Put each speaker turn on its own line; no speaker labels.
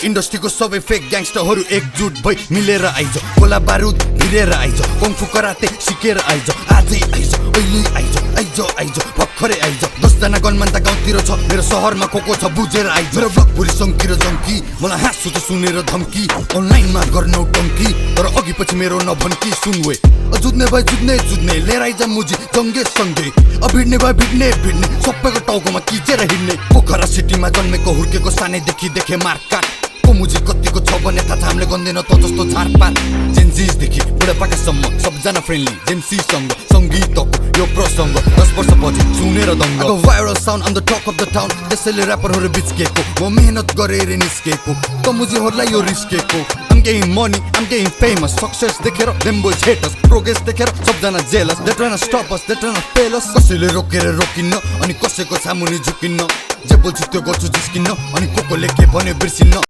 इन्डस्ट्रीको सबै फेक ग्याङ्स्टरहरू एकजुट भई मिलेर आइज गोला बारुद भिरेर आइज कङ्फु कराते सिकेर आइज आजै आइज अहिले आइज आइज आइज भर्खरै आइज 10 जना गनमान त गाउँतिर छ मेरो शहरमा कोको छ बुझेर आइज मेरो ब्लग भुरी सङ्की र जङ्की मलाई हाँसु त सुनेर धम्की अनलाइनमा गर्नौ टङ्की तर अघि पछि मेरो नभन्की सुनवे जुझ्ने भए जुझ्ने लिएर आइज मुजी जङ्गे सँगै भिड्ने भए भिड्ने सबैको टाउकोमा किचेर हिँड्ने पोखरा सिटीमा जन्मेको हुर्केको सानैदेखि देखे मारकाट मुजी कतिको छ भने थाहा छ हामीले गन्दैन त जस्तो झारपात जेन्जिसदेखि बुढापाकासम्म सबजना फ्रेन्डली जेन्सीसँग सङ्गीतको यो प्रसङ्ग 10 वर्ष पछि सुनेर दङ्ग viral sound on the talk of the town त्यसैले ऱ्यापरहरू बिच्केको म मेहनत गरेर निस्केको त मुजीहरूलाई यो रिस्केको I'm getting money, I'm getting famous Success देखेर them boys hate us Progress देखेर सबजना jealous They tryna stop us, they tryna fail us कसैले रोकेर रोकिन्न अनि कसैको सामुनि झुकिन्न जे बोल्छु त्यो गर्छु जिस्किन्न अनि कोकोले के भन्यो बिर्सिन्न